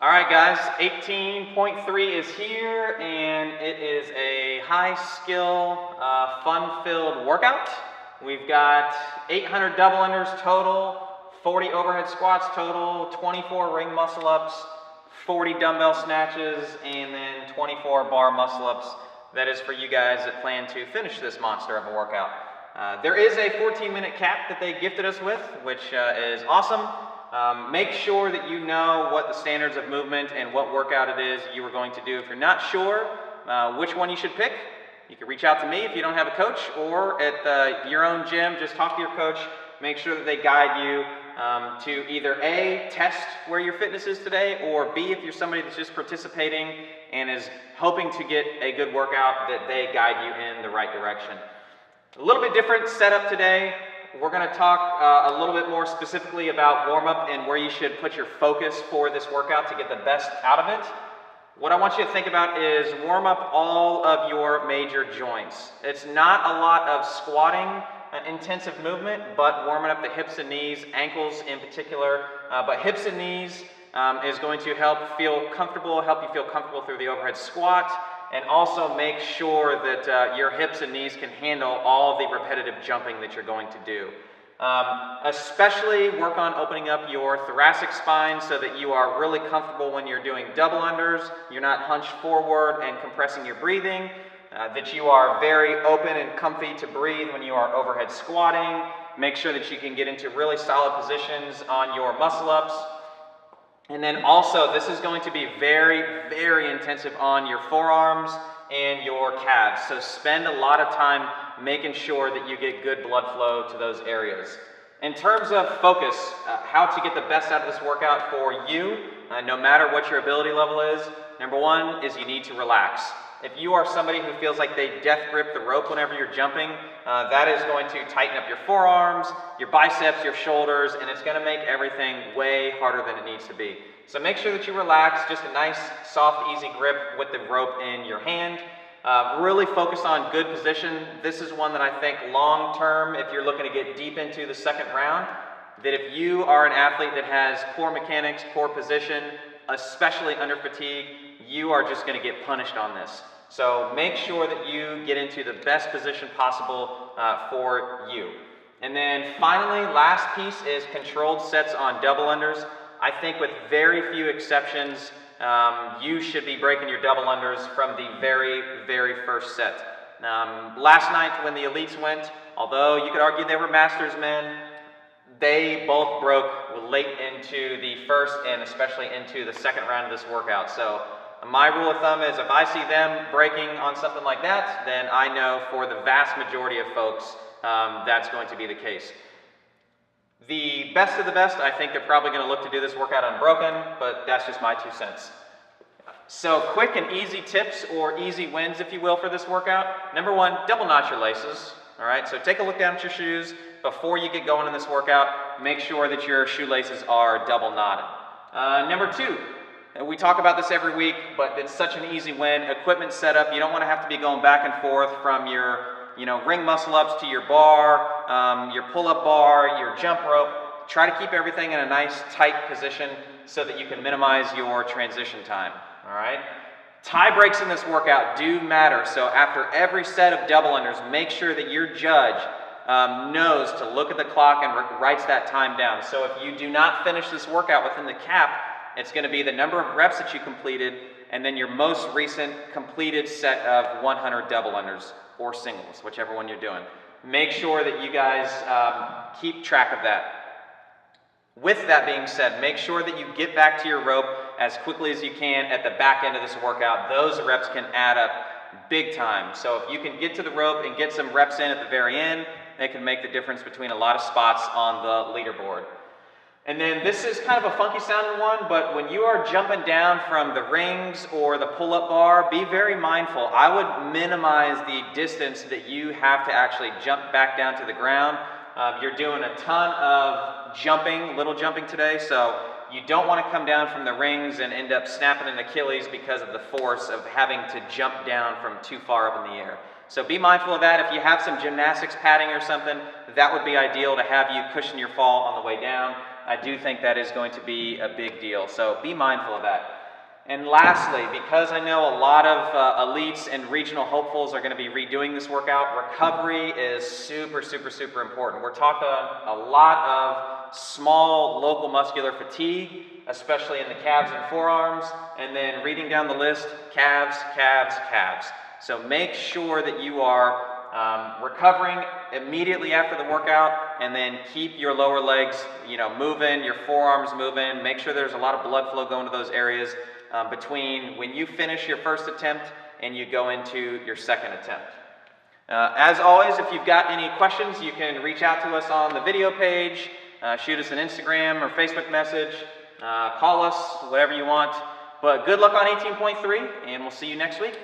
All right, guys, 18.3 is here, and it is a high-skill, fun-filled workout. We've got 800 double unders total, 40 overhead squats total, 24 ring muscle-ups, 40 dumbbell snatches, and then 24 bar muscle-ups. That is for you guys that plan to finish this monster of a workout. There is a 14-minute cap that they gifted us with, which is awesome. Make sure that you know what the standards of movement and what workout it is you are going to do. If you're not sure which one you should pick, you can reach out to me if you don't have a coach, or at your own gym, just talk to your coach. Make sure that they guide you to either A, test where your fitness is today, or B, if you're somebody that's just participating and is hoping to get a good workout, that they guide you in the right direction. A little bit different setup today. We're going to talk a little bit more specifically about warm-up and where you should put your focus for this workout to get the best out of it. What I want you to think about is warm up all of your major joints. It's not a lot of squatting, intensive movement, but warming up the hips and knees, ankles in particular. But hips and knees is going to help you feel comfortable through the overhead squat, and also make sure that your hips and knees can handle all the repetitive jumping that you're going to do. Especially work on opening up your thoracic spine so that you are really comfortable when you're doing double unders, you're not hunched forward and compressing your breathing, that you are very open and comfy to breathe when you are overhead squatting. Make sure that you can get into really solid positions on your muscle-ups. And then also, this is going to be very, very intensive on your forearms and your calves. So spend a lot of time making sure that you get good blood flow to those areas. In terms of focus, how to get the best out of this workout for you, no matter what your ability level is, number one is you need to relax. If you are somebody who feels like they death grip the rope whenever you're jumping, that is going to tighten up your forearms, your biceps, your shoulders, and it's going to make everything way harder than it needs to be. So make sure that you relax, just a nice, soft, easy grip with the rope in your hand. Really focus on good position. This is one that I think long term, if you're looking to get deep into the second round, that if you are an athlete that has poor mechanics, poor position, especially under fatigue, you are just going to get punished on this. So make sure that you get into the best position possible for you. And then finally, last piece is controlled sets on double unders. I think with very few exceptions, you should be breaking your double unders from the very, very first set. Last night when the elites went, although you could argue they were masters men, they both broke late into the first and especially into the second round of this workout. So my rule of thumb is if I see them breaking on something like that, then I know for the vast majority of folks that's going to be the case. The best of the best, I think they're probably going to look to do this workout unbroken, but that's just my 2 cents. So quick and easy tips or easy wins, if you will, for this workout. Number one, double knot your laces. All right, so take a look down at your shoes before you get going in this workout. Make sure that your shoelaces are double knotted. Number two, we talk about this every week, but it's such an easy win. Equipment setup. You don't want to have to be going back and forth from your ring muscle ups to your bar, your pull-up bar, your jump rope. Try to keep everything in a nice tight position so that you can minimize your transition time. All right. Tie breaks in this workout do matter. So after every set of double unders, make sure that your judge knows to look at the clock and writes that time down. So if you do not finish this workout within the cap, it's going to be the number of reps that you completed and then your most recent completed set of 100 double unders or singles, whichever one you're doing. Make sure that you guys keep track of that. With that being said, make sure that you get back to your rope as quickly as you can at the back end of this workout. Those reps can add up big time. So if you can get to the rope and get some reps in at the very end, it can make the difference between a lot of spots on the leaderboard. And then this is kind of a funky sounding one, but when you are jumping down from the rings or the pull-up bar, be very mindful. I would minimize the distance that you have to actually jump back down to the ground. You're doing a ton of jumping, little jumping today, so you don't want to come down from the rings and end up snapping an Achilles because of the force of having to jump down from too far up in the air. So be mindful of that. If you have some gymnastics padding or something, that would be ideal to have you cushion your fall on the way down. I do think that is going to be a big deal, so be mindful of that. And lastly, because I know a lot of elites and regional hopefuls are going to be redoing this workout, recovery is super, super, super important. We're talking a lot of small local muscular fatigue, especially in the calves and forearms, and then reading down the list, calves, calves, calves. So make sure that you are recovering immediately after the workout, and then keep your lower legs, moving, your forearms moving. Make sure there's a lot of blood flow going to those areas between when you finish your first attempt and you go into your second attempt. As always, if you've got any questions, you can reach out to us on the video page, shoot us an Instagram or Facebook message, call us, whatever you want. But good luck on 18.3, and we'll see you next week.